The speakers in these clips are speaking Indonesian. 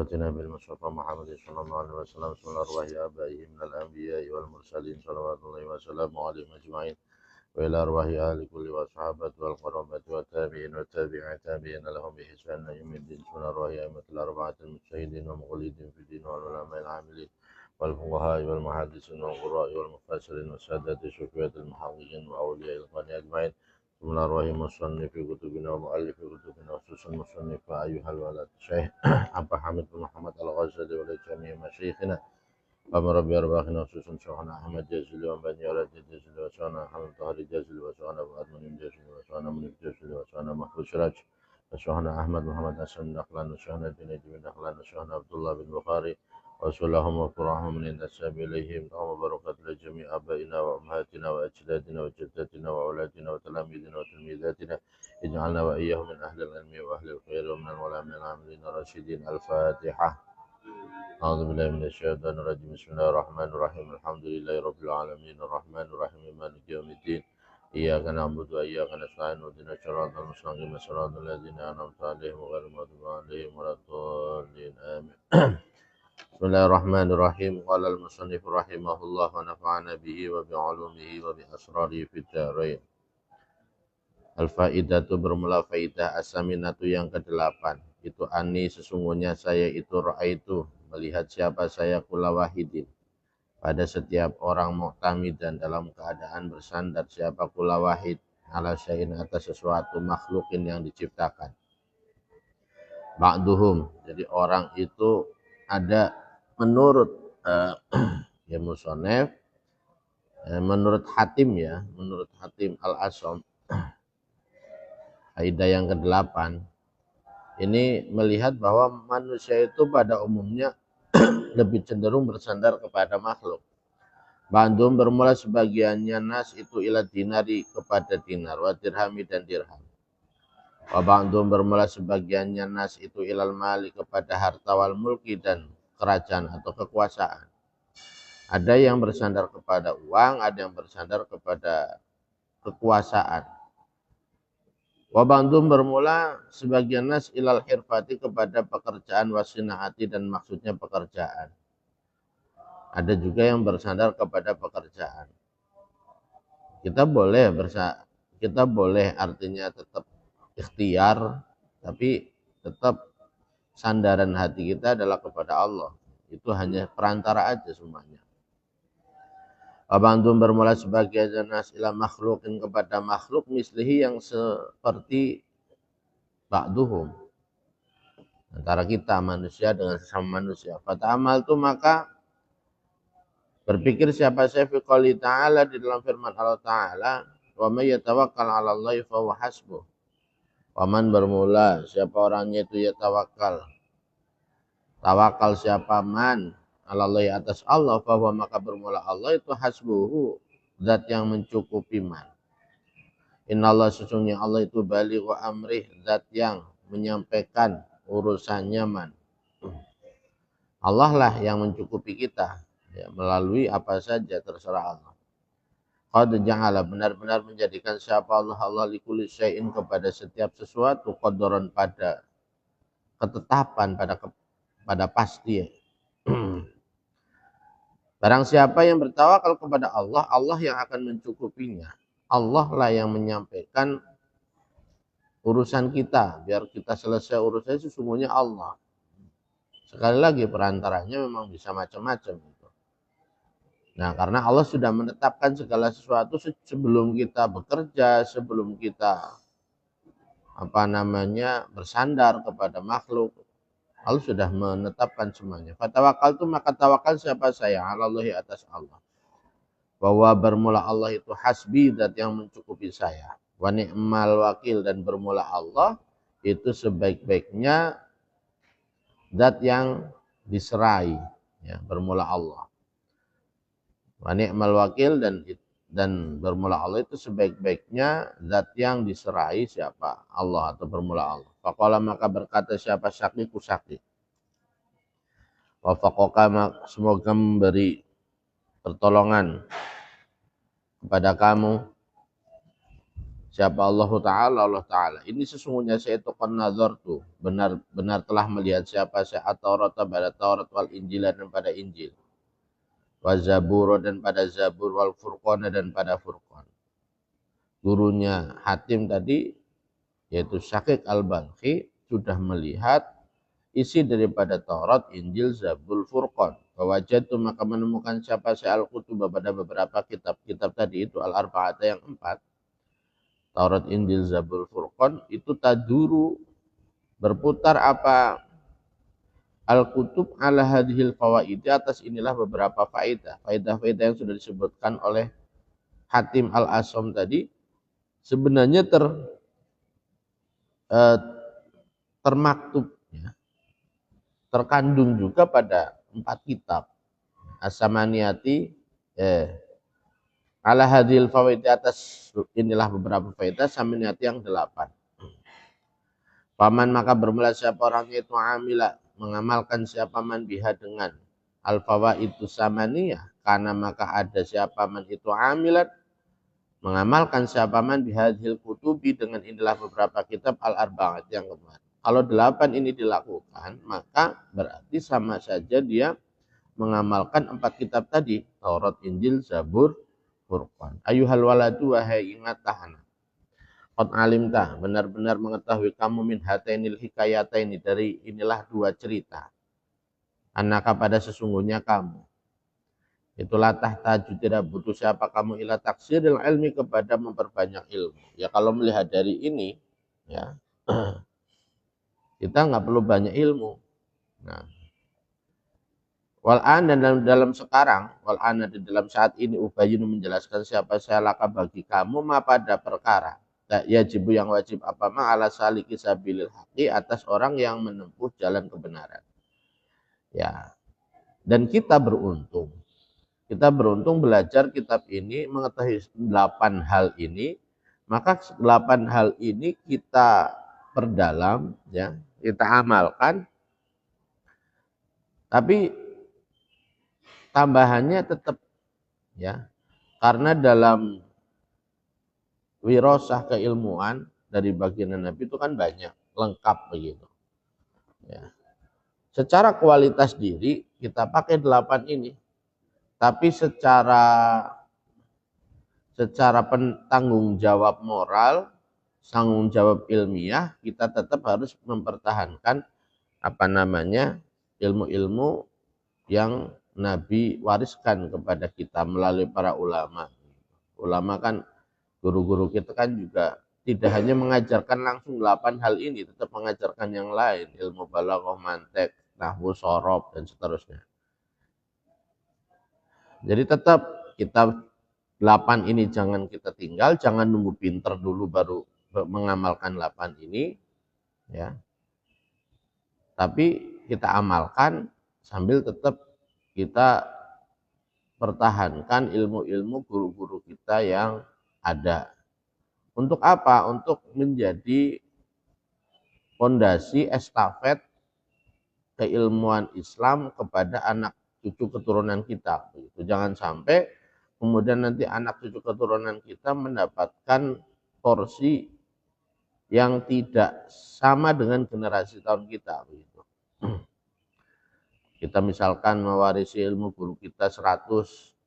وقوتنا بالمصطفى محمد صلى الله عليه وسلم بسم الله الرحمن الرحيم آبائه من الأنبياء والمرسلين صلوات الله وسلامه عليهم أجمعين وإلى أرواح أهل كل والصحابة والقرابة والتابعين والتابعين تابعين لهم بإحسان يوم الدين بسم الله الرحمن الرحيم مثل أربعة المجتهدين والمقلدين في الدين والعلماء العاملين والفقهاء والمحدثين والقراء والمفسرين والسادة الصوفية المحققين وأولياء الإخوان أجمعين بسم الله الرحمن الرحيم مصنف في كتبنا ومؤلف في كتبنا وخصوصا مصنف أيها الولد الشيخ أبا حامد بن محمد الغزالي ولجميع مشايخنا ومربي أرواحنا وخصوصا شيخنا أحمد جازلي وبني ولد جازلي وشيخنا محمد طاهر جازلي وشيخنا أبو أدمن جازلي وشيخنا منيف جازلي وشيخنا محفوظ سراج وشيخنا أحمد محمد حسن نخلان وشيخنا جنيد بن نخلان وشيخنا عبد الله بن بخاري وصلهم وفرحهم من النساب إليهم وبركات لجميع آبائنا وأمهاتنا وأجدادنا وجداتنا وأولادنا وتلاميذنا وتلميذاتنا اجعلنا وإياهم من أهل العلم وأهل الخير ومن العلماء العاملين الراشدين الفاتحة. أعوذ بالله من الشيطان الرجيم بسم الله الرحمن الرحيم الحمد لله رب العالمين الرحمن الرحيم مالك يوم الدين إياك نعبد وإياك نستعين اهدنا الصراط المستقيم صراط الذين أنعمت عليهم غير المغضوب عليهم ولا الضالين آمين. بسم الله الرحمن الرحيم قال المصنف رحمه الله ونفعنا به وبعلومه وبأسراره في الدارين. Al-faidatu bermula faidah asaminatu yang ke-8. Itu ani sesungguhnya saya itu ra'aitu melihat siapa saya kula wahidin. Pada setiap orang mu'tamid dan dalam keadaan bersandar siapa kula wahid ala syai'in atas sesuatu makhlukin yang diciptakan. Ba'duhum, jadi orang itu ada menurut ya musonef, menurut Hatim ya, menurut Hatim Al-Asom, kaidah yang ke-8 ini melihat bahwa manusia itu pada umumnya lebih cenderung bersandar kepada makhluk. Bandung bermula sebagiannya nas itu ila dinari kepada dinar, wa dirhami dan dirham. Wa bandung bermula sebagiannya nas itu ilal mali kepada harta wal mulki dan kerajaan atau kekuasaan. Ada yang bersandar kepada uang, ada yang bersandar kepada kekuasaan. Wabandum bermula sebagian nas ilal hirfati kepada pekerjaan wasinaati dan maksudnya pekerjaan. Ada juga yang bersandar kepada pekerjaan. Kita boleh artinya tetap ikhtiar, tapi tetap sandaran hati kita adalah kepada Allah. Itu hanya perantara aja semuanya. Wabandum bermula sebagai nas ila makhlukin kepada makhluk mislihi yang seperti ba'duhum. Antara kita manusia dengan sesama manusia. Fata amal itu maka berpikir siapa saya fi qouli ta'ala di dalam firman Allah Ta'ala. Wa may yatawakkal 'ala Allahi fa huwa hasbuh. Waman bermula siapa orangnya itu yatawakal. Tawakal siapa man Allah atas Allah bahwa maka bermula Allah itu hasbuhu zat yang mencukupi man. Innallaha sesungguhnya Allah itu balighu amrih zat yang menyampaikan urusannya man. Allah lah yang mencukupi kita ya, melalui apa saja terserah Allah. Qad ja'ala benar-benar menjadikan siapa Allah likulli syai'in kepada setiap sesuatu qadaran pada ketetapan pada pasti. Barang siapa yang bertawakal kepada Allah, Allah yang akan mencukupinya. Allah lah yang menyampaikan urusan kita. Biar kita selesai urusan sesungguhnya Allah. Sekali lagi perantaranya memang bisa macam-macam. Nah karena Allah sudah menetapkan segala sesuatu sebelum kita bekerja, sebelum kita bersandar kepada makhluk. Allah sudah menetapkan semuanya. Fatawakal itu maka tawakal siapa saya Allahi atas Allah. Bahwa bermula Allah itu hasbi zat yang mencukupi saya. Wa ni'mal wakil dan bermula Allah itu sebaik-baiknya zat yang diserai. Ya, bermula Allah. Wa ni'mal wakil dan bermula Allah itu sebaik-baiknya zat yang diserai siapa? Allah atau bermula Allah. Faqala maka berkata siapa syaqiku syaqi. Wa faqaka semoga memberi pertolongan kepada kamu Siapa Allah Ta'ala? Allah Ta'ala. Ini sesungguhnya saya itu qad nazartu, benar-benar telah melihat siapa saya at-Taurat pada Taurat wal Injil dan pada Injil. Wa Zabur dan pada Zabur wal Furqan dan pada Furqan. Gurunya Hatim tadi yaitu Syakik Al-Balkhi sudah melihat isi daripada Taurat, Injil, Zabur, Furqan. Wajatu maka menemukan siapa saya al-kutub pada beberapa kitab-kitab tadi itu al-arba'ata yang 4. Taurat, Injil, Zabur, Furqan itu taduru berputar apa al-kutub ala hadhil fawaid atas inilah beberapa faedah yang sudah disebutkan oleh Hatim Al-Asam tadi sebenarnya termaktub ya, terkandung juga pada 4 kitab As-Samaniyati ala hadhil fawaid atas inilah beberapa faedah Samaniyati yang 8. Paman maka bermula siapa orangnya itu amila mengamalkan siapa man biha dengan al-fawaid samaniyah karena maka ada siapa man itu amilat mengamalkan siapa man bihadhil kutubi dengan inilah beberapa kitab al-arba'at yang kemarin. Kalau 8 ini dilakukan maka berarti sama saja dia mengamalkan 4 kitab tadi Taurat, Injil, Zabur, Furqan. Ayuhal waladu wahai ingat tahanan. Qad alimta benar-benar mengetahui kamu min hatainil hikayataini dari inilah 2 cerita. Anaka pada sesungguhnya kamu. Itulah tahtaju tidak butuh siapa kamu ila taksiril ilmi kepada memperbanyak ilmu. Ya kalau melihat dari ini ya kita nggak perlu banyak ilmu. Nah, wal'an dan dalam sekarang, wal'an di dalam saat ini ubayyin menjelaskan siapa saya laka bagi kamu ma pada perkara. Yajibu yang wajib apa ma ala saliki sabilil haqi atas orang yang menempuh jalan kebenaran. Ya. Dan kita beruntung. Kita beruntung belajar kitab ini, mengetahui 8 hal ini, maka 8 hal ini kita perdalam ya, kita amalkan. Tapi tambahannya tetap ya. Karena dalam wirosah keilmuan dari baginda Nabi itu kan banyak, lengkap begitu. Ya. Secara kualitas diri kita pakai 8 ini, tapi secara tanggung jawab moral, tanggung jawab ilmiah kita tetap harus mempertahankan ilmu-ilmu yang Nabi wariskan kepada kita melalui para ulama. Ulama kan guru-guru kita kan juga tidak hanya mengajarkan langsung 8 hal ini, tetap mengajarkan yang lain, ilmu balaghah, mantek, nahwu, shorob, dan seterusnya. Jadi tetap kita 8 ini jangan kita tinggal, jangan nunggu pinter dulu baru mengamalkan 8 ini, ya. Tapi kita amalkan sambil tetap kita pertahankan ilmu-ilmu guru-guru kita yang ada. Untuk apa? Untuk menjadi fondasi estafet keilmuan Islam kepada anak cucu keturunan kita. Jangan sampai kemudian nanti anak cucu keturunan kita mendapatkan porsi yang tidak sama dengan generasi tahun kita. Kita misalkan mewarisi ilmu guru kita 100,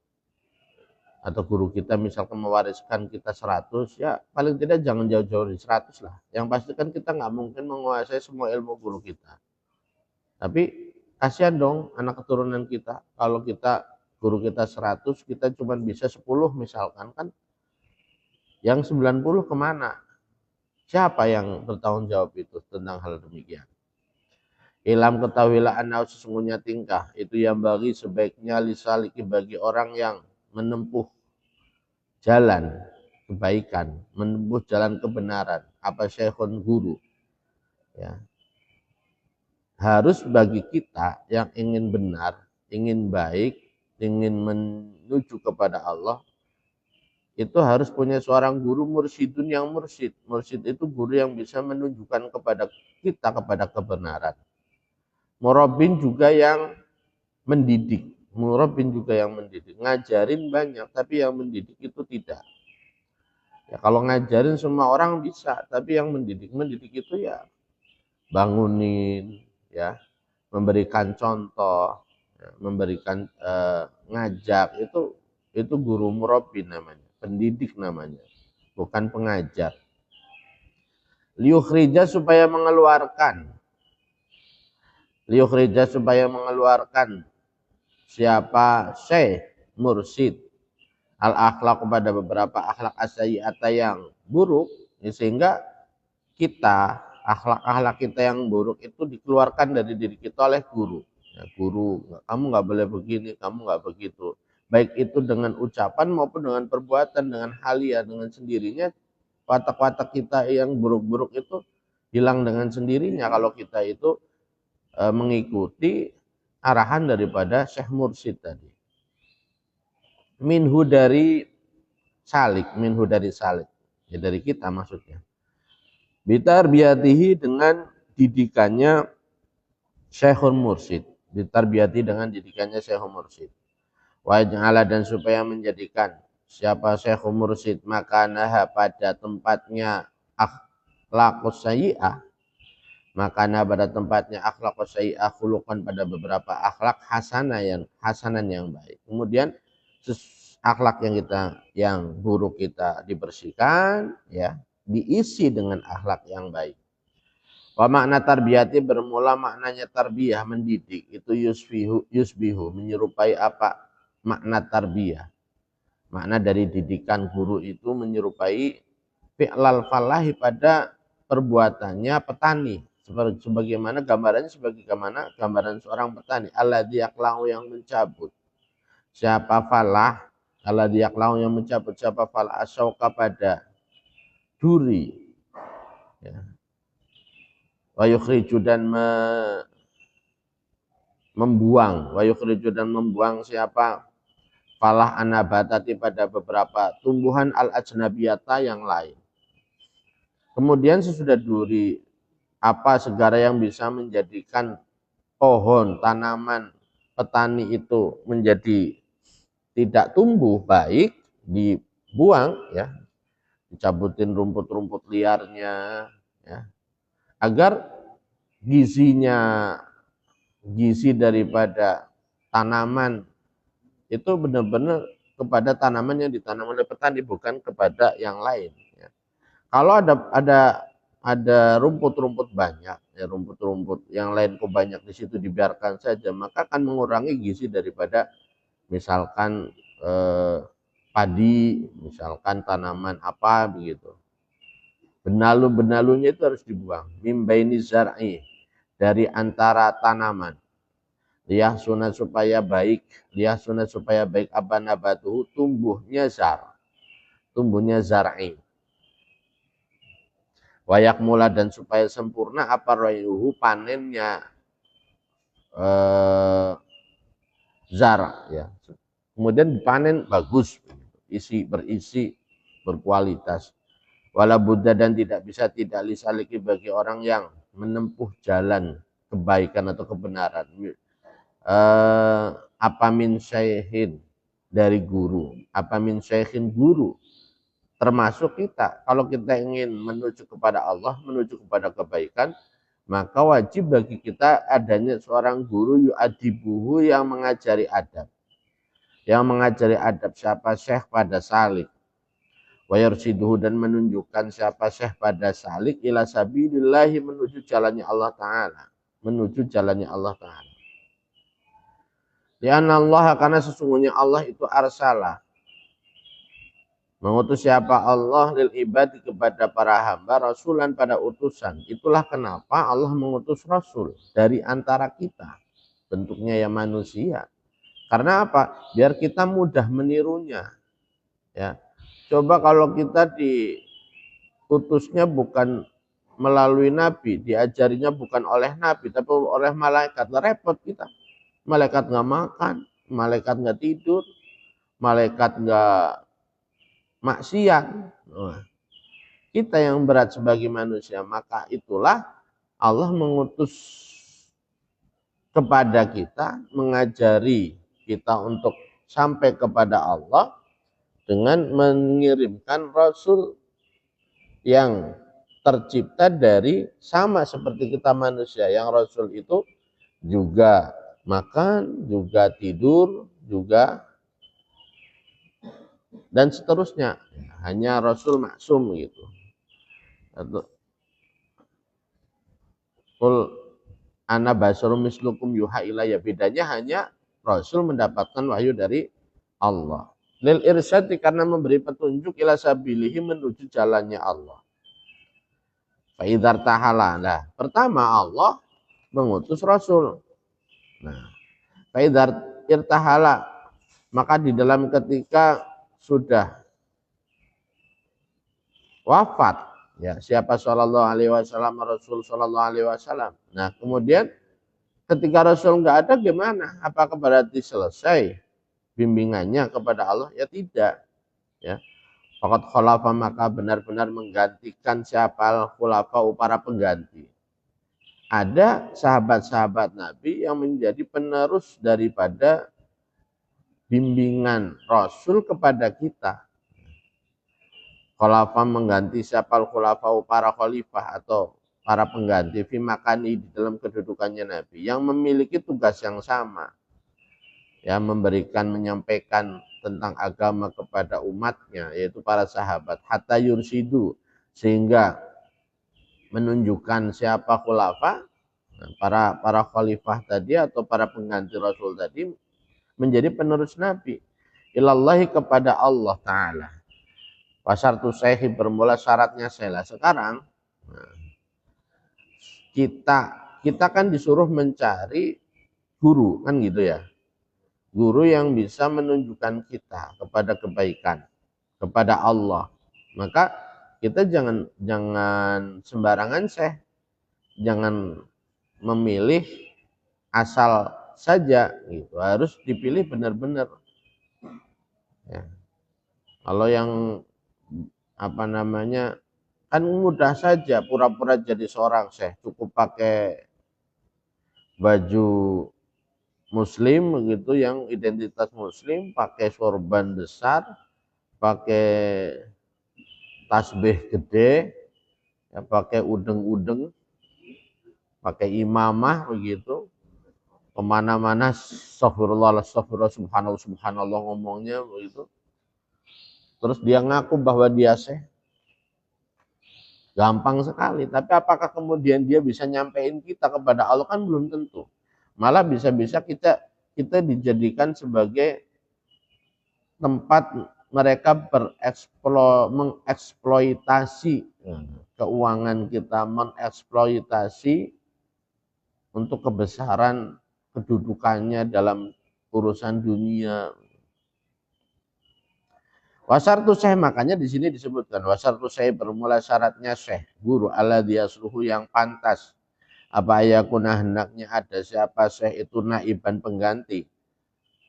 atau guru kita misalkan mewariskan kita 100, ya paling tidak jangan jauh-jauh dari 100 lah. Yang pasti kan kita nggak mungkin menguasai semua ilmu guru kita. Tapi kasihan dong anak keturunan kita. Kalau kita guru kita 100, kita cuma bisa 10 misalkan, kan yang 90 kemana? Siapa yang bertanggung jawab itu tentang hal demikian? Ilam ketahuilah anau sesungguhnya tingkah itu yang bagi sebaiknya lisaliki bagi orang yang menempuh jalan kebaikan, menempuh jalan kebenaran, apa syekhun guru, ya. Harus bagi kita yang ingin benar, ingin baik, ingin menuju kepada Allah, itu harus punya seorang guru mursyidun yang mursyid. Mursyid itu guru yang bisa menunjukkan kepada kita kepada kebenaran. Murabin juga yang mendidik. Murabin juga yang mendidik. Ngajarin banyak, tapi yang mendidik itu tidak. Ya, kalau ngajarin semua orang bisa, tapi yang mendidik itu ya bangunin, ya, memberikan contoh, ya, memberikan ngajak itu guru murabi namanya, pendidik namanya, bukan pengajar. Liukhrija supaya mengeluarkan, siapa syekh mursyid al akhlak kepada beberapa akhlak as-sayyi'ata yang buruk, ya, sehingga kita akhlak-akhlak kita yang buruk itu dikeluarkan dari diri kita oleh guru. Ya, guru, kamu nggak boleh begini, kamu nggak begitu. Baik itu dengan ucapan maupun dengan perbuatan, dengan halia, dengan sendirinya watak-watak kita yang buruk-buruk itu hilang dengan sendirinya kalau kita itu mengikuti arahan daripada Syekh Mursyid tadi. Minhu dari salik, ya dari kita maksudnya. Bitarbiyatihi dengan didikannya Syekhul Mursyid, dengan didikannya Syekhul Mursyid. Wa ja'ala dan supaya menjadikan siapa Syekhul Mursyid makanaha pada tempatnya akhlaqus sayyi'ah, makana pada tempatnya akhlaqus sayyi'ah khuluqan pada beberapa akhlak hasanan yang baik. Kemudian akhlak yang buruk kita dibersihkan, ya, diisi dengan akhlak yang baik. Wa makna tarbiyati bermula maknanya tarbiyah mendidik itu yusbihu menyerupai apa makna tarbiyah. Makna dari didikan guru itu menyerupai fi'lal falahi pada perbuatannya petani. Sebagaimana gambaran seorang petani. Alladzi yaqla'u yang mencabut. Siapa falah? Alladzi yaqla'u yang mencabut. Siapa falah asyauka pada duri. Ya. Wa yukhriju dan membuang siapa falah anabatati pada beberapa tumbuhan al-ajnabiyata yang lain. Kemudian sesudah duri, apa segala yang bisa menjadikan pohon, tanaman, petani itu menjadi tidak tumbuh baik, dibuang, ya, dicabutin rumput-rumput liarnya, ya, agar gizi daripada tanaman itu benar-benar kepada tanaman yang ditanam oleh petani, bukan kepada yang lain. Ya. Kalau ada rumput-rumput banyak, ya, rumput-rumput yang lain kok banyak di situ dibiarkan saja, maka akan mengurangi gizi daripada misalkan padi, misalkan tanaman apa begitu. Benalu-benalunya itu harus dibuang. Mimbaini zar'i, dari antara tanaman. Liyahsuna supaya baik apa nabatuhu tumbuhnya zar'i. Wayak mula dan supaya sempurna apa rayuhu panennya zar, ya. Kemudian dipanen bagus, berisi, berkualitas. Wala buddha dan tidak lisaliki bagi orang yang menempuh jalan kebaikan atau kebenaran. Apa min syaihin dari guru, guru, termasuk kita. Kalau kita ingin menuju kepada Allah, menuju kepada kebaikan, maka wajib bagi kita adanya seorang guru yu'adibuhu yang mengajari adab. Yang mengajari adab siapa syekh pada salik. Wa yarsiduhu dan menunjukkan siapa syekh pada salik ila sabilillahi menuju jalannya Allah Ta'ala. Lianna Allah karena sesungguhnya Allah itu arsalah. Mengutus siapa Allah lil ibadi kepada para hamba rasulan pada utusan. Itulah kenapa Allah mengutus rasul dari antara kita. Bentuknya ya manusia. Karena apa? Biar kita mudah menirunya. Ya. Coba kalau kita diutusnya bukan melalui nabi, diajarinya bukan oleh nabi, tapi oleh malaikat, repot kita. Malaikat nggak makan, malaikat nggak tidur, malaikat nggak maksiat. Kita yang berat sebagai manusia, maka itulah Allah mengutus kepada kita, mengajari kita untuk sampai kepada Allah dengan mengirimkan Rasul yang tercipta dari sama seperti kita manusia, yang Rasul itu juga makan, juga tidur, juga dan seterusnya. Hanya Rasul maksum gitu. Atau Qul ana basyarum mislukum yuha ilayya, bedanya hanya Rasul mendapatkan wahyu dari Allah. Lil irsyadi, karena memberi petunjuk, ila sabilihi, menuju jalannya Allah. Fa'idhar tahala. Nah, pertama Allah mengutus Rasul. Nah, fa'idhar irtahala, maka di dalam ketika sudah wafat, ya, siapa sallallahu alaihi wasallam, Rasul sallallahu alaihi wasallam. Nah, kemudian ketika Rasul nggak ada gimana? Apakah berarti selesai bimbingannya kepada Allah? Ya tidak. Ya, fakat khulafa, maka benar-benar menggantikan siapa khulafa, para pengganti. Ada sahabat-sahabat Nabi yang menjadi penerus daripada bimbingan Rasul kepada kita. Khulafa mengganti siapa khulafa, para khalifah atau para pengganti fi makani, di dalam kedudukannya Nabi, yang memiliki tugas yang sama, ya, memberikan, menyampaikan tentang agama kepada umatnya, yaitu para sahabat, hatta yursidu, sehingga menunjukkan siapa khulafa, para khalifah tadi atau para pengganti Rasul tadi, menjadi penerus Nabi, ilallahi, kepada Allah Ta'ala. Pasar tu syekhi, bermula syaratnya saya. Sekarang kita kan disuruh mencari guru, kan gitu ya. Guru yang bisa menunjukkan kita kepada kebaikan, kepada Allah. Maka kita jangan sembarangan syekh, jangan memilih asal saja gitu. Harus dipilih benar-benar. Ya. Kalau yang kan mudah saja pura-pura jadi seorang syekh, cukup pakai baju muslim begitu, yang identitas muslim, pakai sorban besar, pakai tasbih gede, ya, pakai udeng-udeng, pakai imamah begitu, kemana-mana astagfirullah, astagfirullah, subhanallah, subhanallah ngomongnya begitu. Terus dia ngaku bahwa dia syekh. Gampang sekali. Tapi apakah kemudian dia bisa nyampein kita kepada Allah? Kan belum tentu. Malah bisa-bisa kita dijadikan sebagai tempat mereka mengeksploitasi keuangan kita, mengeksploitasi untuk kebesaran kedudukannya dalam urusan dunia. Wasartu syekh, makanya di sini disebutkan wasartu syekh, bermula syaratnya syekh, guru, alladzi yasluhu, yang pantas, apa ayakunah, hendaknya ada siapa syekh itu, naiban, pengganti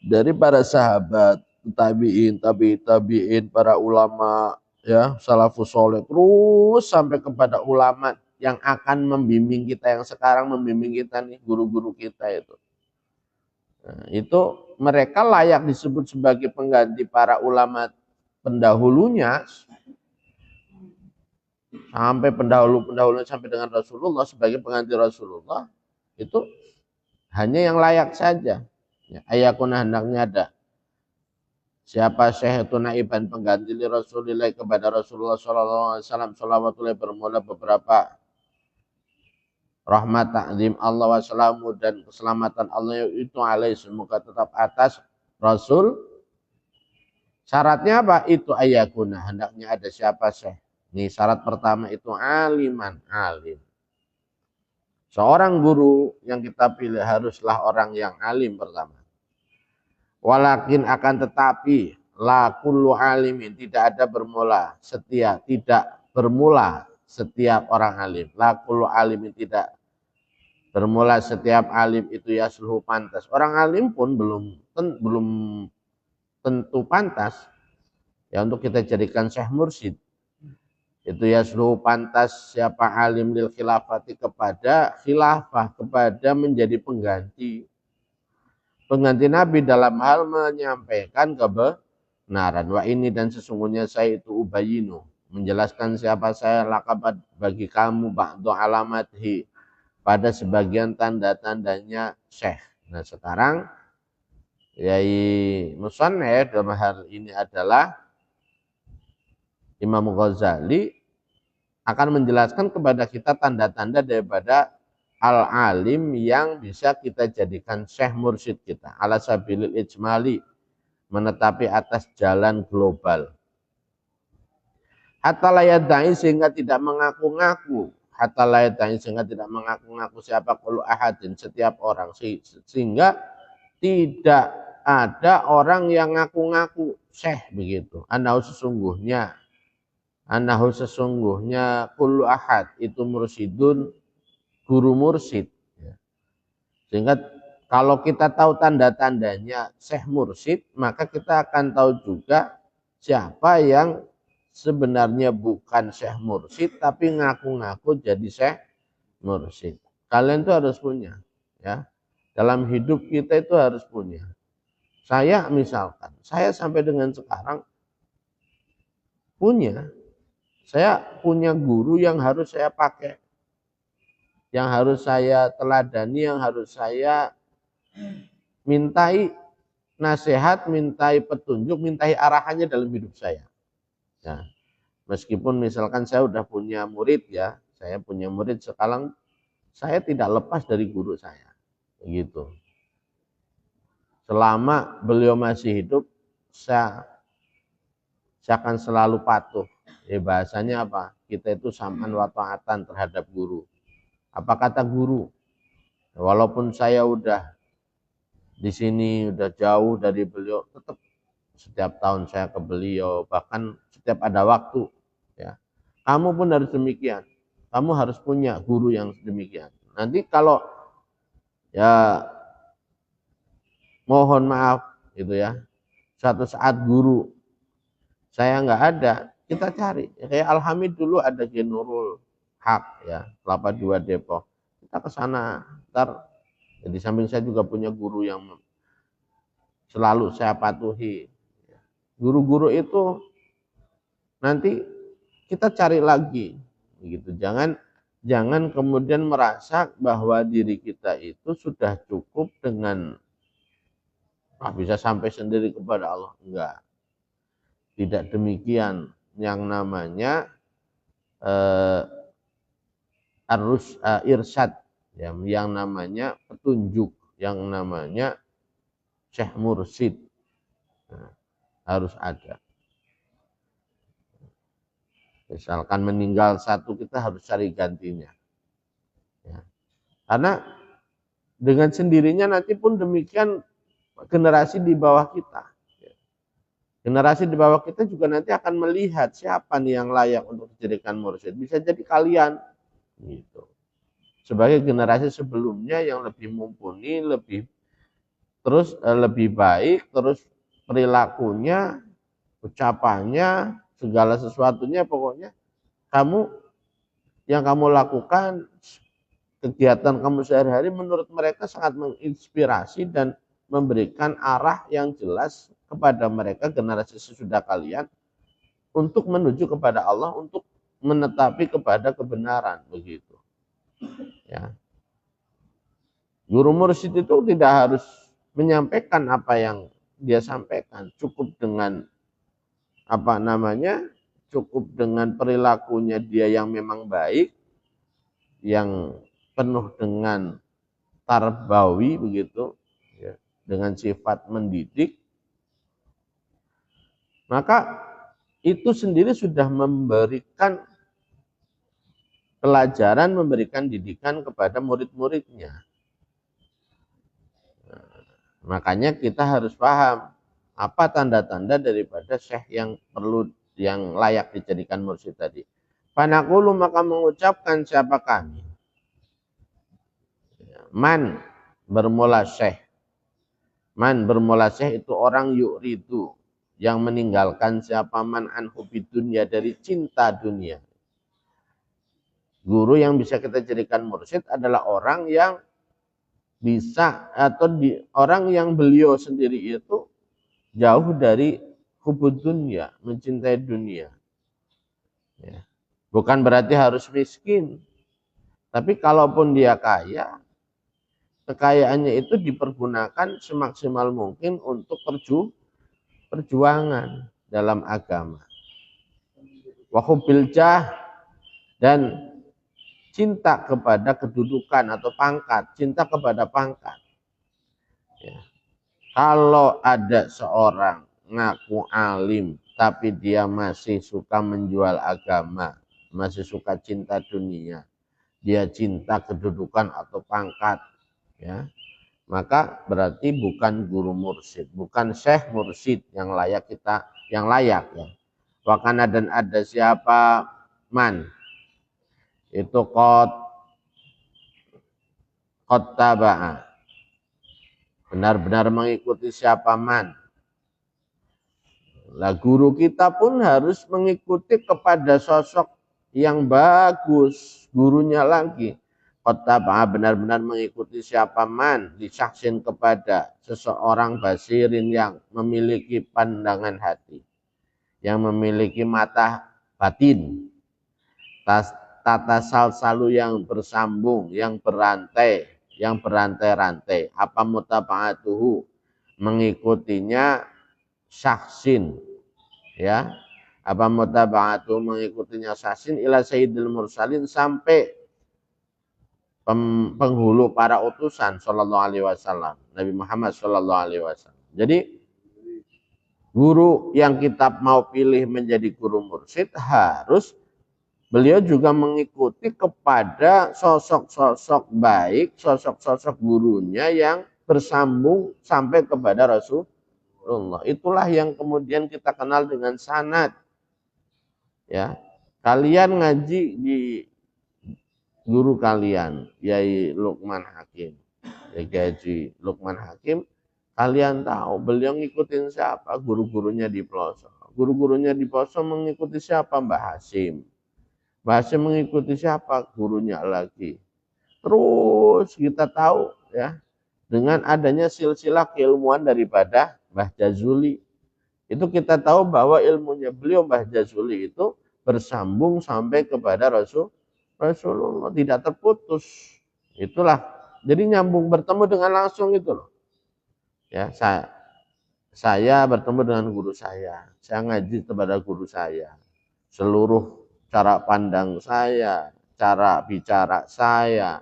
dari para sahabat, tabi'in, tabi'in, para ulama, ya, salafus soleh, terus sampai kepada ulama yang akan membimbing kita, yang sekarang membimbing kita nih, guru-guru kita itu. Nah, itu mereka layak disebut sebagai pengganti para ulama pendahulunya, sampai pendahulunya sampai dengan Rasulullah, sebagai pengganti Rasulullah, itu hanya yang layak saja. Ya, ayakuna, hendaknya ada siapa syekh itu, naiban, pengganti li Rasulillah, kepada Rasulullah sallallahu alaihi wasallam, shalawatullah, bermula beberapa rahmat, ta'zim Allah wassalamu, dan keselamatan Allah itu alaihi, semoga tetap atas Rasul. Syaratnya apa? Itu ayakuna, hendaknya ada siapa syekh. Ini syarat pertama itu aliman, alim. Seorang guru yang kita pilih haruslah orang yang alim pertama. Walakin, akan tetapi, la kullu alimin, tidak ada bermula setiap, tidak bermula setiap orang alim. La kullu alimin, tidak bermula setiap alim itu yasluhu, pantas. Orang alim pun belum tentu pantas ya untuk kita jadikan syekh mursyid. Itu yasluhu, pantas siapa alim, lil khilafati, kepada khilafah, kepada menjadi pengganti Nabi dalam hal menyampaikan kebenaran. Wa ini, dan sesungguhnya saya itu ubayinu, menjelaskan siapa saya laqab bagi kamu ba'du alamathi, pada sebagian tanda-tandanya Syekh. Nah, sekarang Yai Musannif dalam hal ini adalah Imam Ghazali akan menjelaskan kepada kita tanda-tanda daripada al-alim yang bisa kita jadikan syekh mursyid kita. Ala sabilil ijmali, menetapi atas jalan global. Hatta layadai, sehingga tidak mengaku-ngaku. Hatta layadai, sehingga tidak mengaku-ngaku siapa kullu ahadin, setiap orang. Sehingga tidak ada orang yang ngaku-ngaku syekh begitu. Anahu sesungguhnya kullu ahad itu mursyidun, guru mursyid. Sehingga kalau kita tahu tanda-tandanya syekh mursyid, maka kita akan tahu juga siapa yang sebenarnya bukan syekh mursyid tapi ngaku-ngaku jadi syekh mursyid. Kalian itu harus punya, ya. Dalam hidup kita itu harus punya. Saya misalkan, saya sampai dengan sekarang saya punya guru yang harus saya pakai, yang harus saya teladani, yang harus saya mintai nasihat, mintai petunjuk, mintai arahannya dalam hidup saya. Ya. Meskipun misalkan saya udah punya murid, ya, saya punya murid sekarang, saya tidak lepas dari guru saya, begitu. Selama beliau masih hidup, saya akan selalu patuh. Ya, bahasanya apa? Kita itu sam'an wa ta'atan terhadap guru. Apa kata guru? Walaupun saya udah di sini, udah jauh dari beliau, tetap setiap tahun saya ke beliau, bahkan setiap ada waktu, ya. Kamu pun harus demikian. Kamu harus punya guru yang demikian. Nanti kalau ya mohon maaf gitu ya, suatu saat guru saya nggak ada, kita cari. Ya, kayak Alhamid dulu ada Ki Nurul Haq, ya, Kelapa II Depok. Kita ke sana. Ntar ya, di samping saya juga punya guru yang selalu saya patuhi. Guru-guru itu nanti kita cari lagi, gitu. Jangan kemudian merasa bahwa diri kita itu sudah cukup dengan bisa sampai sendiri kepada Allah. Enggak, tidak demikian. Yang namanya irsyad, ya, yang namanya petunjuk, yang namanya syekh mursyid, nah, harus ada. Misalkan meninggal satu, kita harus cari gantinya. Ya. Karena dengan sendirinya nanti pun demikian generasi di bawah kita. Generasi di bawah kita juga nanti akan melihat siapa nih yang layak untuk dijadikan mursyid. Bisa jadi kalian, gitu. Sebagai generasi sebelumnya yang lebih mumpuni, lebih baik, terus perilakunya, ucapannya, segala sesuatunya, pokoknya yang kamu lakukan, kegiatan kamu sehari-hari menurut mereka sangat menginspirasi dan memberikan arah yang jelas kepada mereka, generasi sesudah kalian, untuk menuju kepada Allah, untuk menetapi kepada kebenaran, begitu. Ya. Guru mursyid itu tidak harus menyampaikan apa yang dia sampaikan, cukup dengan cukup dengan perilakunya dia yang memang baik, yang penuh dengan tarbawi, begitu, ya, dengan sifat mendidik, maka itu sendiri sudah memberikan pelajaran, memberikan didikan kepada murid-muridnya. Makanya kita harus paham apa tanda-tanda daripada syekh yang layak dijadikan mursyid tadi. Fanaqulu, maka mengucapkan siapa kami. Man bermula syekh. Man bermula syekh itu orang yu'ridu, yang meninggalkan siapa man anhu bidunya, dari cinta dunia. Guru yang bisa kita jadikan mursyid adalah orang yang bisa, atau orang yang beliau sendiri itu jauh dari hubud dunia, mencintai dunia. Ya. Bukan berarti harus miskin. Tapi kalaupun dia kaya, kekayaannya itu dipergunakan semaksimal mungkin untuk perjuangan dalam agama. Wa hubbil jah, dan cinta kepada kedudukan atau pangkat, cinta kepada pangkat. Ya. Kalau ada seorang ngaku alim, tapi dia masih suka menjual agama, masih suka cinta dunia, dia cinta kedudukan atau pangkat, ya, maka berarti bukan guru mursyid, bukan syekh mursyid yang layak ya. Wakana, dan ada siapa man itu kot tabaa, benar-benar mengikuti siapa man. Lah guru kita pun harus mengikuti kepada sosok yang bagus, gurunya lagi. Kot tabaa, benar-benar mengikuti siapa man, disaksin kepada seseorang basirin yang memiliki pandangan hati, yang memiliki mata batin, tata salsalu yang bersambung, yang berantai-rantai. Apa mutaba'atuhu, mengikutinya syaksin, ya. Apa mutaba'atuhu, mengikutinya syaksin ila sayyidil mursalin, sampai penghulu para utusan sallallahu alaihi wasallam, Nabi Muhammad sallallahu alaihi wasallam. Jadi guru yang kita mau pilih menjadi guru mursyid harus beliau juga mengikuti kepada sosok-sosok baik, sosok-sosok gurunya yang bersambung sampai kepada Rasulullah. Itulah yang kemudian kita kenal dengan sanad. Ya, kalian ngaji di guru kalian, Yai Luqman Hakim, Yai Haji Luqman Hakim, kalian tahu beliau ngikutin siapa? Guru-gurunya di pelosok. Guru-gurunya di pelosok mengikuti siapa? Mbah Hasim. Bahasa mengikuti siapa? Gurunya lagi. Terus kita tahu, ya, dengan adanya silsilah keilmuan daripada Mbah Jazuli, itu kita tahu bahwa ilmunya beliau Mbah Jazuli itu bersambung sampai kepada Rasulullah, tidak terputus. Itulah, jadi nyambung, bertemu dengan langsung itu loh. Ya, saya bertemu dengan guru saya ngaji kepada guru saya. Seluruh cara pandang saya, cara bicara saya,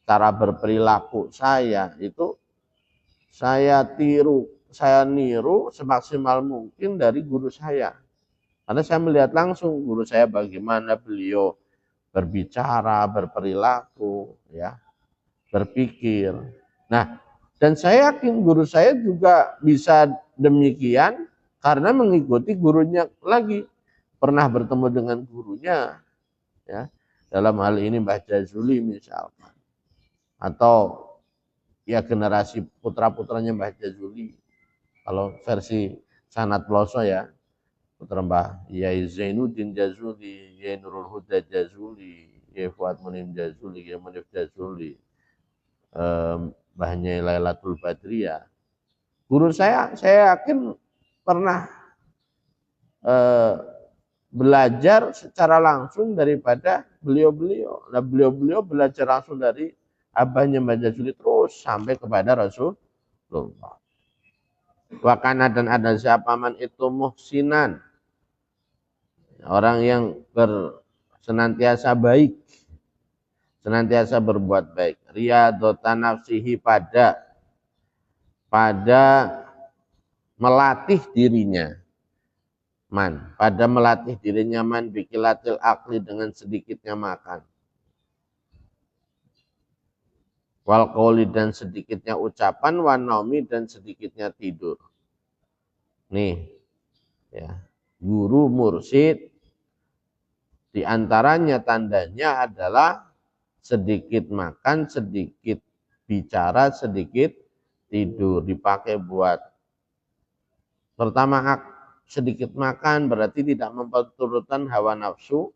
cara berperilaku saya, itu saya niru semaksimal mungkin dari guru saya. Karena saya melihat langsung guru saya bagaimana beliau berbicara, berperilaku, ya, berpikir. Nah, dan saya yakin guru saya juga bisa demikian karena mengikuti gurunya lagi. Pernah bertemu dengan gurunya, ya, dalam hal ini Mbah Jazuli misalkan, atau ya generasi putra-putranya Mbah Jazuli. Kalau versi sanad peloso, ya, putra Mbah Yai Zainuddin Jazuli, Yai Nurul Huda Jazuli, Yai Fuad Munim Jazuli, Yai Munif Jazuli, Mbah Nyai Lailatul Badriyah. Guru saya yakin pernah belajar secara langsung daripada beliau-beliau. Nah, beliau-beliau belajar langsung dari abahnya Mbah Jazuli terus sampai kepada Rasulullah. Wakana, dan ada siapa man itu muhsinan, orang yang senantiasa baik, senantiasa berbuat baik. Riyadhatan nafsihi, pada melatih dirinya. Pada melatih dirinya bikilatil akli, dengan sedikitnya makan. Wal qauli, dan sedikitnya ucapan. Wan naumi, dan sedikitnya tidur. Nih, ya, guru mursyid diantaranya tandanya adalah sedikit makan, sedikit bicara, sedikit tidur. Dipakai buat pertama, sedikit makan berarti tidak memperturutkan hawa nafsu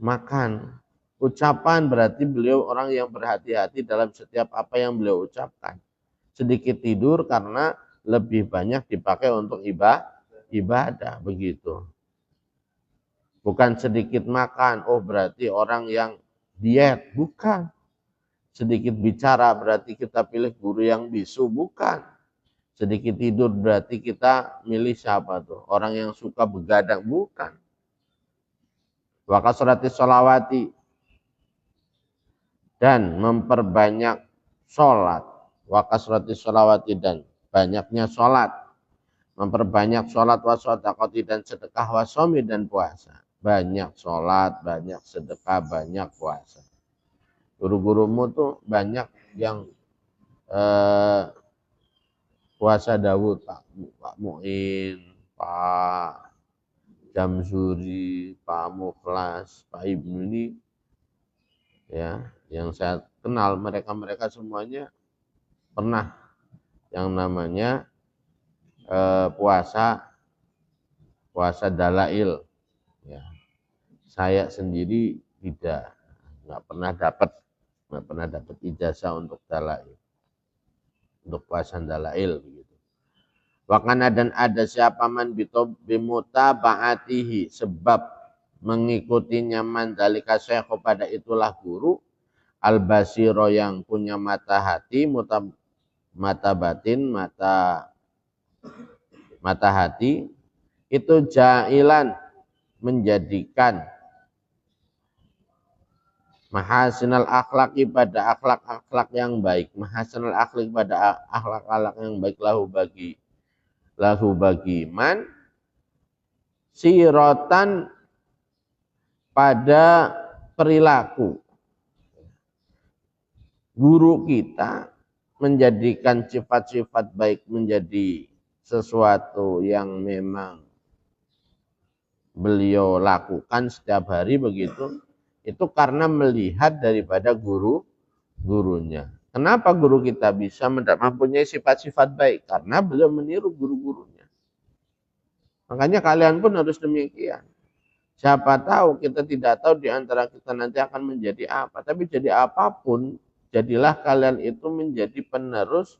makan. Ucapan berarti beliau orang yang berhati-hati dalam setiap apa yang beliau ucapkan. Sedikit tidur karena lebih banyak dipakai untuk ibadah, begitu. Bukan sedikit makan, oh berarti orang yang diet, bukan. Sedikit bicara berarti kita pilih guru yang bisu, bukan. Sedikit tidur berarti kita milih siapa tuh? Orang yang suka begadang, bukan. Wa kasratis sholawati, dan memperbanyak sholat. Wa kasratis sholawati, dan banyaknya sholat. Memperbanyak sholat wa shodaqati, dan sedekah wa shomi, dan puasa. Banyak sholat, banyak sedekah, banyak puasa. Guru-gurumu tuh banyak yang puasa Dawud, Pak Mu'in, Pak Jamsuri, Pak Mukhlas, Pak Ibnu ini ya, yang saya kenal mereka semuanya pernah yang namanya puasa dalail ya. Saya sendiri nggak pernah dapat ijazah untuk dalail, untuk puasa dalail begitu. Wakana, dan ada siapa man bimutaba'atihi, sebab mengikutinya man dalika syekhu, pada itulah guru, al-basiro, yang punya mata hati, mata batin, mata hati, itu jailan, menjadikan mahasinal akhlaki, pada akhlak-akhlak yang baik, mahasinal akhlak, pada akhlak-akhlak yang baik, lahu bagi man, sirotan, pada perilaku. Guru kita menjadikan sifat-sifat baik menjadi sesuatu yang memang beliau lakukan setiap hari begitu, itu karena melihat daripada gurunya. Kenapa guru kita bisa mempunyai sifat-sifat baik? Karena beliau meniru guru-gurunya. Makanya kalian pun harus demikian. Siapa tahu, kita tidak tahu di antara kita nanti akan menjadi apa. Tapi jadi apapun, jadilah kalian itu menjadi penerus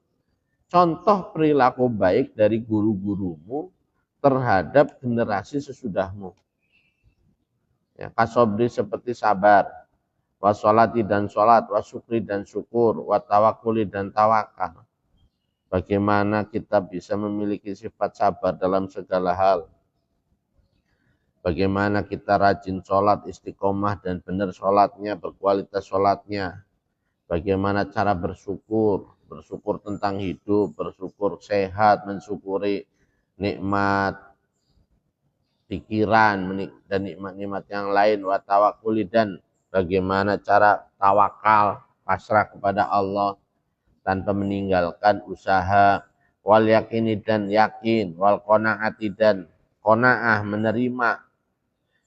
contoh perilaku baik dari guru-gurumu terhadap generasi sesudahmu. Ya, kasobri, seperti sabar, wasolati, dan sholat, wasukri, dan syukur, watawakuli, dan tawakal. Bagaimana kita bisa memiliki sifat sabar dalam segala hal. Bagaimana kita rajin sholat, istiqomah, dan benar sholatnya, berkualitas sholatnya. Bagaimana cara bersyukur tentang hidup, bersyukur sehat, mensyukuri nikmat pikiran, dan nikmat-nikmat yang lain, wa tawakkuli, dan bagaimana cara tawakal, pasrah kepada Allah tanpa meninggalkan usaha, wal yakini, dan yakin, wal qanaati, dan qanaah, menerima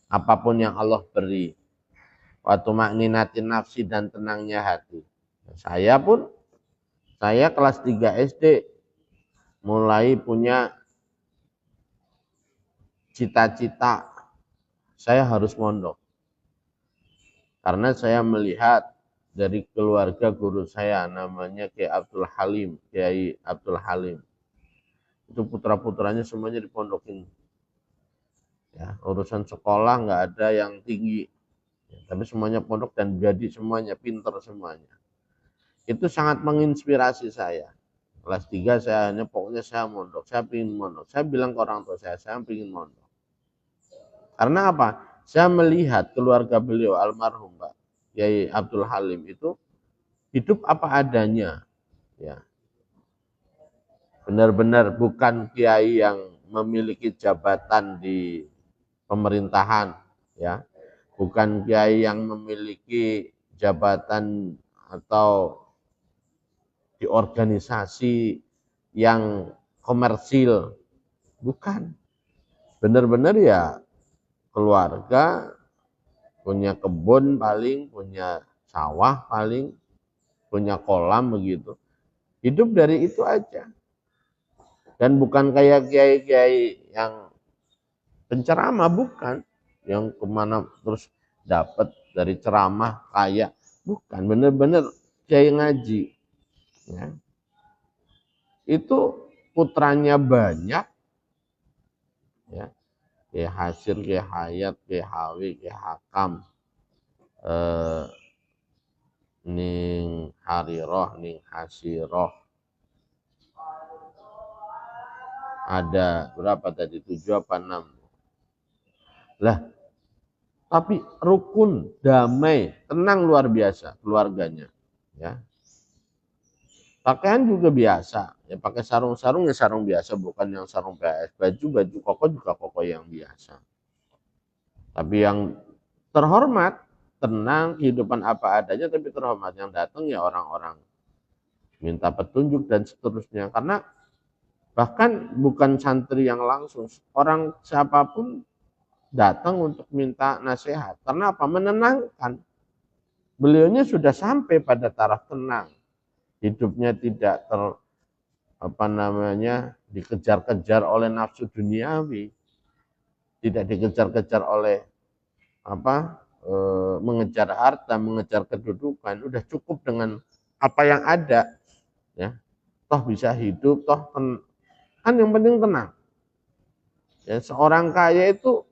apapun yang Allah beri, wa tumakninatin nafsi, dan tenangnya hati. Saya kelas 3 SD mulai punya cita-cita saya harus mondok. Karena saya melihat dari keluarga guru saya, namanya Kiai Abdul Halim. Itu putra-putranya semuanya dipondokin. Ya, urusan sekolah nggak ada yang tinggi. Ya, tapi semuanya pondok dan jadi semuanya pinter semuanya. Itu sangat menginspirasi saya. Kelas 3 pokoknya saya mondok, saya ingin mondok. Saya bilang ke orang tua saya ingin mondok. Karena apa? Saya melihat keluarga beliau almarhum Pak Kiai Abdul Halim itu hidup apa adanya. Ya. Benar-benar bukan kiai yang memiliki jabatan di pemerintahan, ya. Bukan kiai yang memiliki jabatan atau di organisasi yang komersil, bukan. Benar-benar ya keluarga, punya kebun paling, punya sawah paling, punya kolam begitu. Hidup dari itu aja. Dan bukan kayak kiai-kiai yang penceramah, bukan. Yang kemana terus dapat dari ceramah kaya, bukan. Benar-benar kiai ngaji. Ya. Itu putranya banyak, ya. Ki Hasir, Ki Hayat, Ki Hawi, Ki Hakam, ning Hariroh, ning Hasiroh. Ada berapa tadi? 7 apa 6? Lah, tapi rukun, damai, tenang luar biasa keluarganya. Ya. Pakaian juga biasa, ya pakai sarung-sarung ya sarung biasa, bukan yang sarung PS. Baju koko juga koko yang biasa. Tapi yang terhormat, tenang, kehidupan apa adanya tapi terhormat. Yang datang ya orang-orang minta petunjuk dan seterusnya. Karena bahkan bukan santri yang langsung, orang siapapun datang untuk minta nasihat. Karena apa? Menenangkan. Beliaunya sudah sampai pada taraf tenang. Hidupnya tidak dikejar-kejar oleh nafsu duniawi, tidak dikejar-kejar oleh mengejar harta, mengejar kedudukan. Udah cukup dengan apa yang ada, ya. Toh bisa hidup, kan yang penting tenang. Ya, seorang kaya itu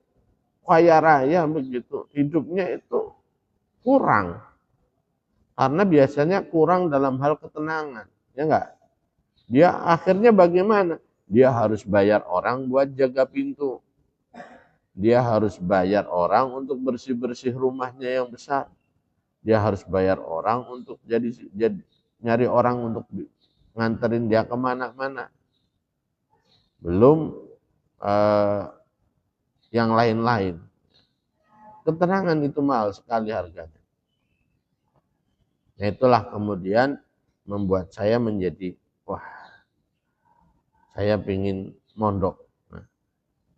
kaya raya begitu, hidupnya itu kurang. Karena biasanya kurang dalam hal ketenangan, ya enggak? Dia akhirnya bagaimana? Dia harus bayar orang buat jaga pintu. Dia harus bayar orang untuk bersih-bersih rumahnya yang besar. Dia harus bayar orang untuk jadi nyari orang untuk nganterin dia kemana-mana. Belum yang lain-lain. Ketenangan itu mahal sekali harganya. Nah, itulah kemudian membuat saya menjadi, wah, saya ingin mondok. Nah,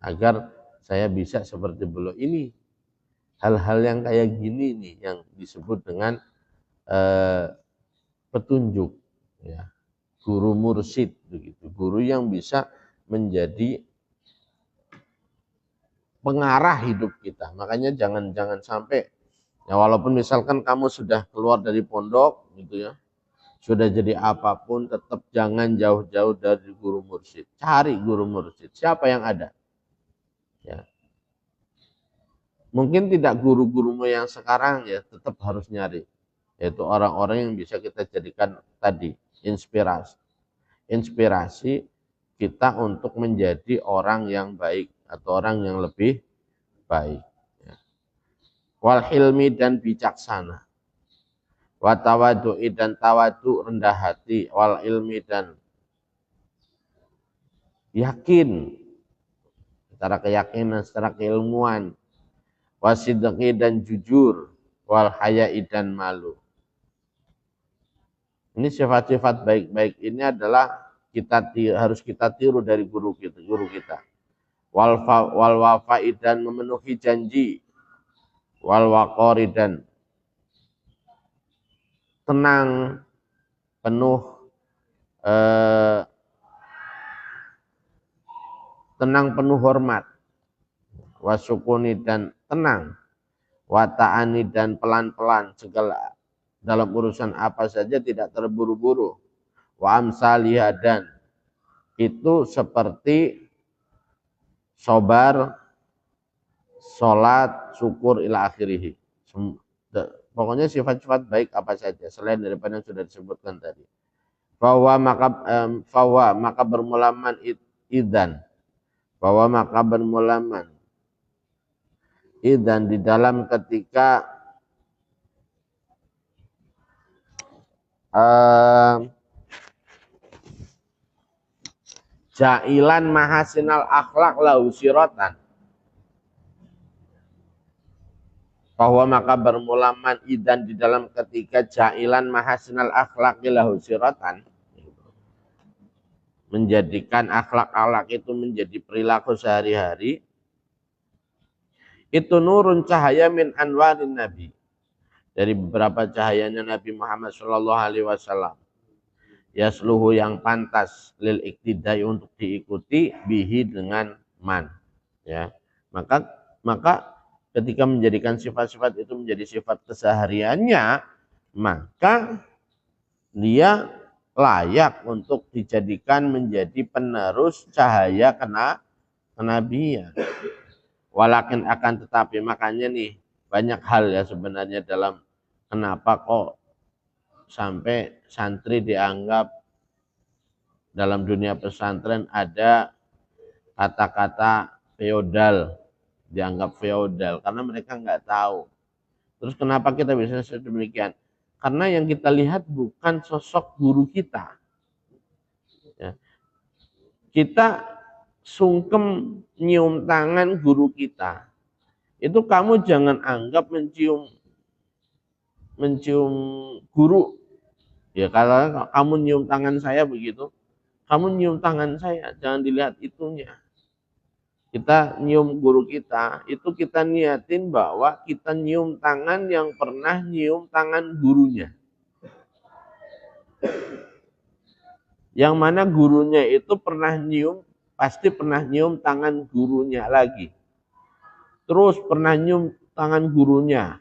agar saya bisa seperti beliau ini. Hal-hal yang kayak gini nih yang disebut dengan petunjuk, ya. Guru mursyid begitu. Guru yang bisa menjadi pengarah hidup kita. Makanya jangan sampai, ya walaupun misalkan kamu sudah keluar dari pondok gitu ya, sudah jadi apapun, tetap jangan jauh-jauh dari guru mursyid. Cari guru mursyid. Siapa yang ada? Ya. Mungkin tidak guru-gurumu yang sekarang, ya tetap harus nyari. Yaitu orang-orang yang bisa kita jadikan tadi inspirasi. Inspirasi kita untuk menjadi orang yang baik atau orang yang lebih baik. Wal hilmi dan bijaksana. Wa tawadu'i dan tawadu rendah hati. Wal ilmi dan yakin. Secara keyakinan, secara keilmuan. Wasidqi dan jujur. Wal haya'i dan malu. Ini sifat-sifat baik-baik ini adalah harus kita tiru dari guru kita. Wal wafa'i dan memenuhi janji. Wal waqori dan tenang, penuh hormat. Wasukuni dan tenang. Wata'ani dan pelan-pelan segala dalam urusan apa saja tidak terburu-buru. Wa amsalihha dan itu seperti sobar, sholat, syukur ila akhirih. Pokoknya sifat-sifat baik apa saja selain daripada yang sudah disebutkan tadi. Maka bermulaman idan. Maka bermulaman idan di dalam ketika jailan mahasinal akhlak lahu siratan. Bahwa maka bermulaman idan di dalam ketika jailan mahasinal akhlak lahu siratan. Menjadikan akhlak-akhlak itu menjadi perilaku sehari-hari. Itu nurun cahaya min anwarin Nabi. Dari beberapa cahayanya Nabi Muhammad SAW. Yasluhu yang pantas lil iktidai untuk diikuti bihi dengan man. Ya. Maka ketika menjadikan sifat-sifat itu menjadi sifat kesehariannya, maka dia layak untuk dijadikan menjadi penerus cahaya kenabian. Walakin akan tetapi, makanya nih banyak hal ya sebenarnya dalam kenapa kok sampai santri dianggap dalam dunia pesantren ada kata-kata feodal, dianggap feodal karena mereka nggak tahu. Terus kenapa kita bisa sedemikian? Karena yang kita lihat bukan sosok guru kita. Ya. Kita sungkem nyium tangan guru kita. Itu kamu jangan anggap mencium guru. Ya kalau kamu nyium tangan saya begitu, kamu nyium tangan saya, jangan dilihat itunya. Kita nyium guru kita, itu kita niatin bahwa kita nyium tangan yang pernah nyium tangan gurunya. Yang mana gurunya itu pernah nyium, pasti pernah nyium tangan gurunya lagi. Terus pernah nyium tangan gurunya.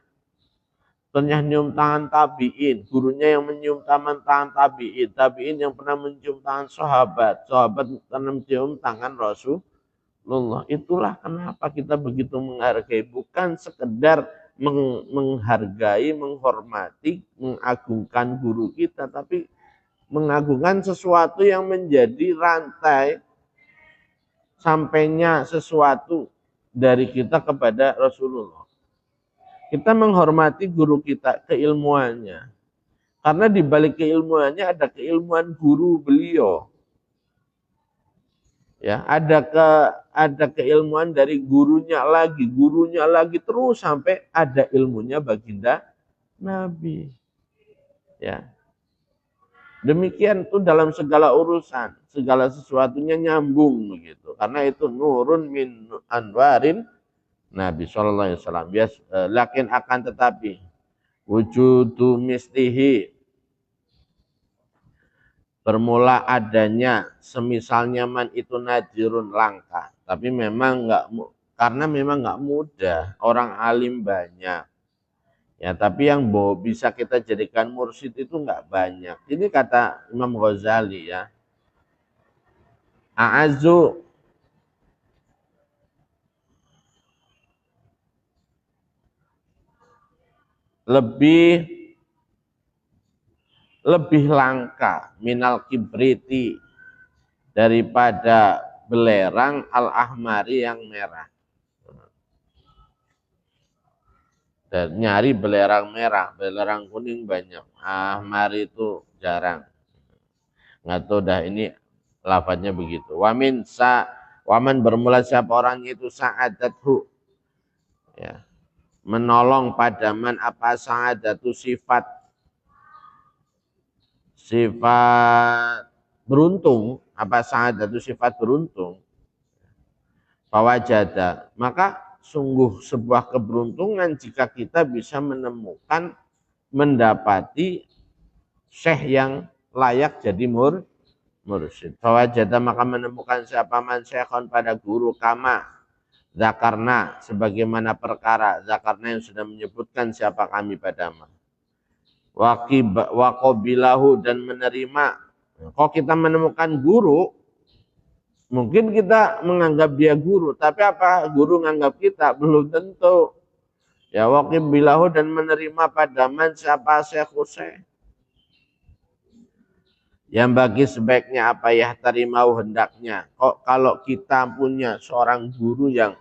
Pernah nyium tangan tabi'in, gurunya yang menyium tangan tabi'in, tabi'in yang pernah mencium tangan sahabat, sahabat pernah mencium tangan Rasulullah. Itulah kenapa kita begitu menghargai, bukan sekedar menghargai, menghormati, mengagungkan guru kita, tapi mengagungkan sesuatu yang menjadi rantai sampainya sesuatu dari kita kepada Rasulullah. Kita menghormati guru kita, keilmuannya. Karena di balik keilmuannya ada keilmuan guru beliau. Ya, ada keilmuan dari gurunya lagi terus sampai ada ilmunya baginda Nabi. Ya. Demikian tuh dalam segala urusan, segala sesuatunya nyambung begitu. Karena itu nurun min anwarin Nabi Shallallahu Alaihi Wasallam. Lakin akan tetapi wujudu mislihi, bermula adanya semisal nyaman itu nadirun langka. Tapi memang karena memang nggak mudah. Orang alim banyak. Ya, tapi yang bisa kita jadikan mursyid itu nggak banyak. Ini kata Imam Ghazali ya. A'azu lebih langka minal kibriti daripada belerang al-ahmari yang merah. Dan nyari belerang merah, belerang kuning banyak. Ahmari itu jarang. Nggak tahu dah ini lafadznya begitu. Waman bermula siapa orang itu sa'adathu. Ya. Menolong padaman apa sa'adatu sifat beruntung, apa sa'adatu sifat beruntung. Fawajada, maka sungguh sebuah keberuntungan jika kita bisa mendapati syekh yang layak jadi mursyid. Fawajada, maka menemukan siapa man syekhon pada guru kama zakarna, sebagaimana perkara zakarna yang sudah menyebutkan siapa kami padama. Waqabilahu, dan menerima. Kalau kita menemukan guru, mungkin kita menganggap dia guru, tapi apa guru menganggap kita? Belum tentu. Ya, waqabilahu, dan menerima padaman siapa syekh. Yang bagi sebaiknya apa ya tarimau hendaknya. Kok kalau kita punya seorang guru yang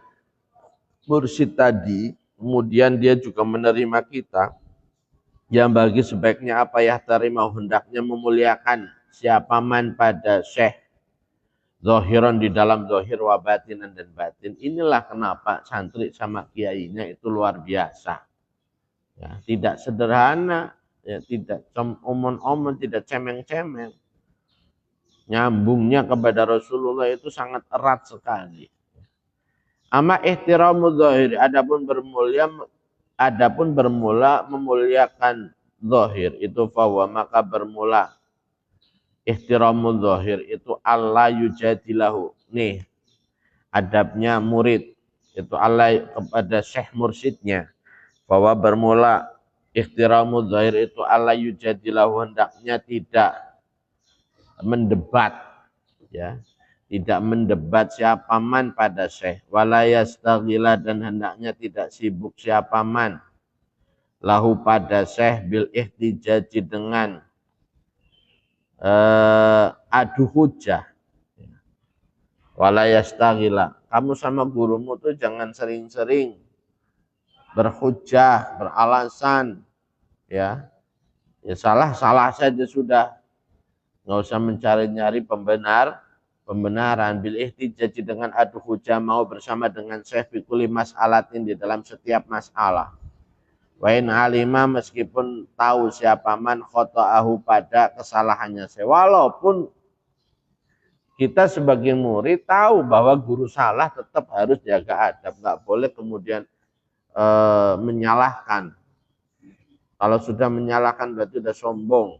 mursyid tadi, kemudian dia juga menerima kita, yang bagi sebaiknya apa ya tarimau hendaknya memuliakan siapa man pada syekh, zahiran di dalam zahir wa batinan dan batin. Inilah kenapa santri sama kiainya itu luar biasa. Ya, tidak sederhana, ya, tidak omon-omon, tidak cemeng-cemeng. Nyambungnya kepada Rasulullah itu sangat erat sekali. Ama ihtiramu zahir, adapun bermula memuliakan zahir itu fawa, maka bermula ihtiramu zahir itu Allah yujadilahu. Nih adabnya murid itu Allah kepada syekh mursyidnya, bahwa bermula ihtiramu zahir itu Allah yujadilahu, hendaknya tidak mendebat, ya, tidak mendebat siapa man pada syekh, wala yastaghila dan hendaknya tidak sibuk siapa man lahu pada syekh bil ihtijaji dengan adu hujah. Wala yastaghila, kamu sama gurumu tuh jangan sering-sering berhujah, beralasan, ya salah saja sudah, nggak usah mencari-nyari pembenaran bil ihtijaj dengan adu hujah mau bersama dengan syekh fi kulli mas'alatin di dalam setiap masalah. Wa in alima meskipun tahu siapa man khata'ahu pada kesalahannya syekh, walaupun kita sebagai murid tahu bahwa guru salah tetap harus jaga adab, nggak boleh kemudian menyalahkan. Kalau sudah menyalahkan berarti sudah sombong.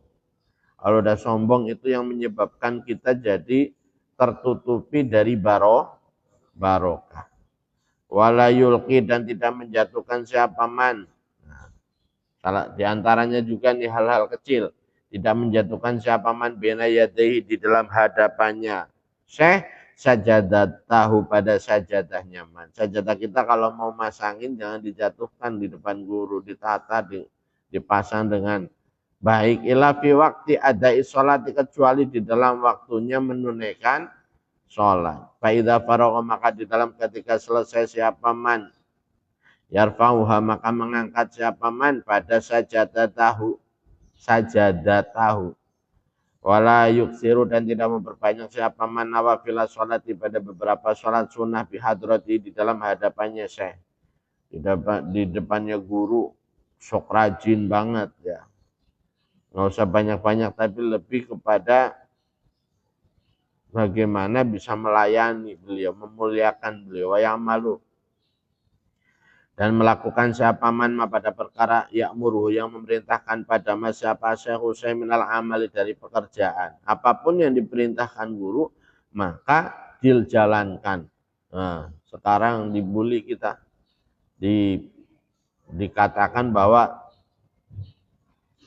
Kalau sudah sombong itu yang menyebabkan kita jadi tertutupi dari barokah. Wala yulqi dan tidak menjatuhkan siapa man. Nah, di antaranya juga nih hal-hal kecil. Tidak menjatuhkan siapa man bina yadaihi di dalam hadapannya syekh sajadah tahu pada sajadahnya man. Sajadah kita kalau mau masangin jangan dijatuhkan di depan guru, ditata, dipasang dengan baik. Ila fi waqti adai sholat, kecuali di dalam waktunya menunaikan sholat. Fa idza faragha maka di dalam ketika selesai siapa man yarfa'uha maka mengangkat siapa man pada sajadah tahu wala yuksiru dan tidak memperbanyak siapa man nawafil sholat pada beberapa sholat sunnah bihadrati di dalam hadapannya syekh, di depannya guru sok rajin banget ya, nggak usah banyak-banyak tapi lebih kepada bagaimana bisa melayani beliau, memuliakan beliau, yang malu dan melakukan siapa man pada perkara ya'muruhu yang memerintahkan pada mas siapa syekh minal amali dari pekerjaan. Apapun yang diperintahkan guru maka dijalankan. Nah, sekarang dibully kita, dikatakan bahwa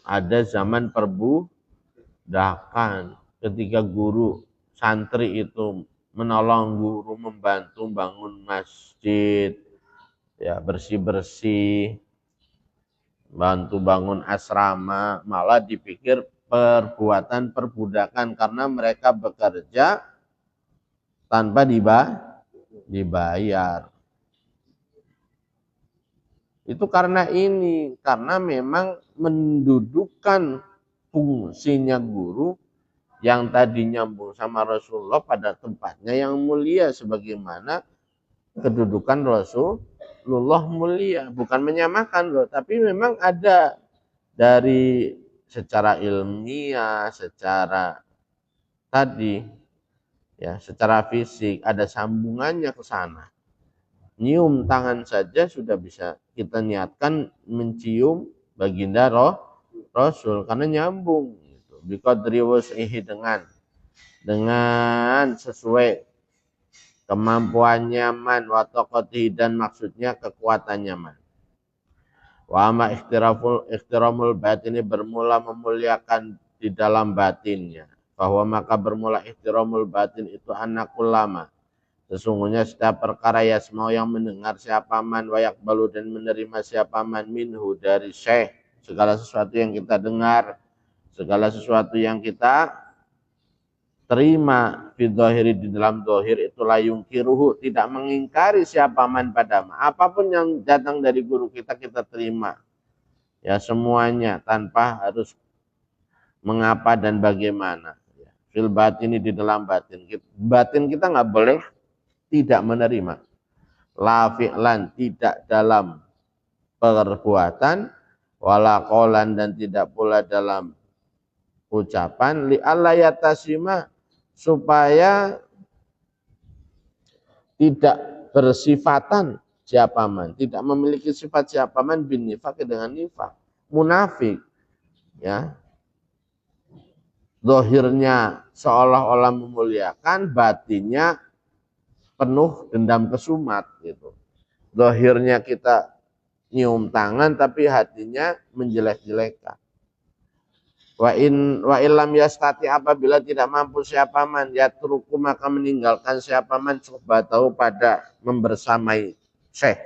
ada zaman perbudakan ketika guru santri itu menolong guru, membantu bangun masjid, ya bersih-bersih, bantu bangun asrama, malah dipikir perbuatan perbudakan karena mereka bekerja tanpa dibayar. Itu karena memang mendudukan fungsinya guru yang tadi nyambung sama Rasulullah pada tempatnya yang mulia, sebagaimana kedudukan Rasulullah mulia, bukan menyamakan loh, tapi memang ada dari secara ilmiah, secara tadi ya, secara fisik ada sambungannya ke sana. Nyium tangan saja sudah bisa kita niatkan mencium baginda Rasul karena nyambung gitu. Biqadri wus'ihi dengan sesuai kemampuannya man wa taqatihi dan maksudnya kekuatannya man. Wa ma ikhtiramul batini bermula memuliakan di dalam batinnya. Bahwa maka bermula ikhtiramul batin itu anakullama. Sesungguhnya setiap perkara yasmau yang mendengar siapa man wa yakbalu dan menerima siapa man minhu dari syekh, segala sesuatu yang kita dengar, segala sesuatu yang kita terima fi dhahiri di dalam dhahir itu la yungkiruhu tidak mengingkari siapa man pada apapun yang datang dari guru kita terima ya semuanya tanpa harus mengapa dan bagaimana ya. Fil batini di dalam batin kita nggak boleh tidak menerima, la fi'lan tidak dalam perbuatan, wala qolan dan tidak pula dalam ucapan, li alla yatasima supaya tidak bersifatan siapa man, tidak memiliki sifat siapa man bin nifaq dengan nifaq, munafik ya. Zahirnya seolah-olah memuliakan, batinnya penuh dendam kesumat gitu. Zahirnya kita nyium tangan tapi hatinya menjelek-jelekan. Wa illam yastati, apabila tidak mampu siapa man, yatruku maka meninggalkan siapa man suhbatahu pada membersamai syekh.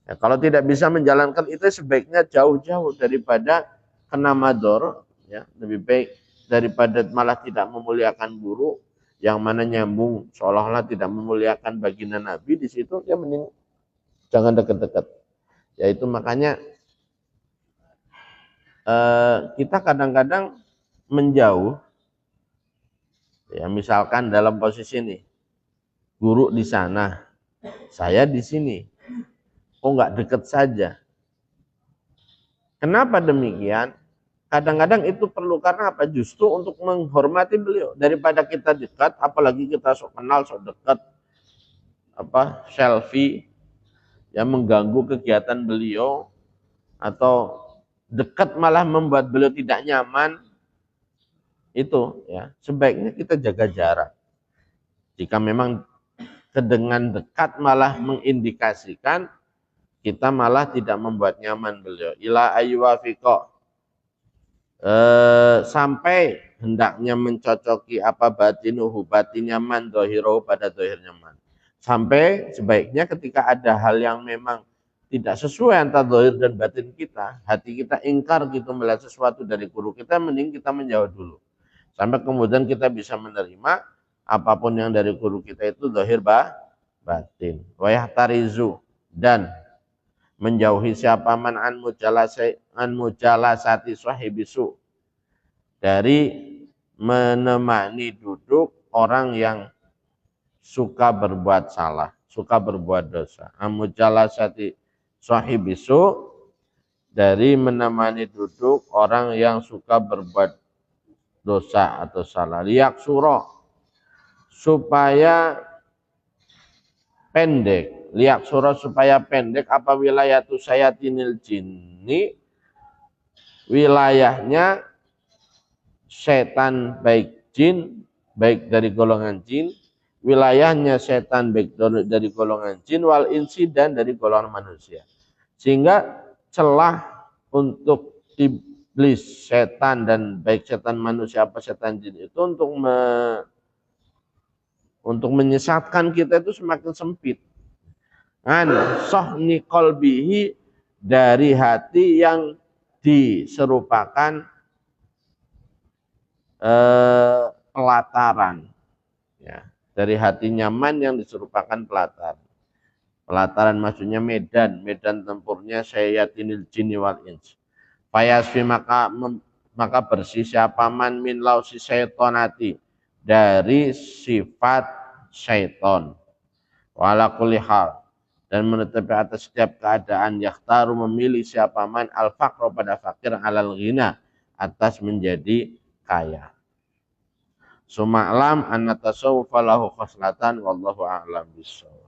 Ya, kalau tidak bisa menjalankan itu sebaiknya jauh-jauh daripada kena mador, ya, lebih baik daripada malah tidak memuliakan guru yang mana nyambung seolah-olah tidak memuliakan baginda Nabi, di situ ya mending jangan dekat-dekat. Yaitu makanya kita kadang-kadang menjauh, ya misalkan dalam posisi ini, guru di sana, saya di sini, kok nggak deket saja. Kenapa demikian? Kadang-kadang itu perlu karena apa? Justru untuk menghormati beliau. Daripada kita dekat, apalagi kita sok kenal, sok dekat, selfie, yang mengganggu kegiatan beliau, atau dekat malah membuat beliau tidak nyaman, itu ya sebaiknya kita jaga jarak. Jika memang dengan dekat malah mengindikasikan kita malah tidak membuat nyaman beliau. Ila ayyuwafiqo, sampai hendaknya mencocoki apa batinuhu, batinnya man, dohirohu pada dohirnya man. Sampai sebaiknya ketika ada hal yang memang tidak sesuai antara dohir dan batin kita, hati kita ingkar gitu melihat sesuatu dari guru kita, mending kita menjauh dulu. Sampai kemudian kita bisa menerima apapun yang dari guru kita itu dohir batin. Wayah tarizu, dan menjauhi siapa man an mujalasati sahibisu, dari menemani duduk orang yang suka berbuat salah, suka berbuat dosa. An mujalasati sahibisu, dari menemani duduk orang yang suka berbuat dosa atau salah. Liyak surah, supaya pendek. Liyak surah, supaya pendek apa wilayah tu sayatinil jinni, wilayahnya setan baik jin, baik dari golongan jin, wilayahnya setan baik dari golongan jin, wal insi, dan dari golongan manusia. Sehingga celah untuk iblis, setan, dan baik setan manusia apa setan jin itu untuk menyesatkan kita itu semakin sempit. An sohni kolbihi, dari hati yang diserupakan pelataran, ya, dari hati nyaman yang diserupakan pelataran. Pelataran maksudnya medan tempurnya sayatinil jinni wal ins. Fayasfi, maka bersih siapa man min lausi syaitonati, dari sifat syaiton. Wala kulli hal, dan menetapi atas setiap keadaan, yakhtaru, memilih siapa man al faqro, pada fakir, alal ghina, atas menjadi kaya. Suma'lam anna tasawufa lahu khoslatan, wallahu a'lam bissawab.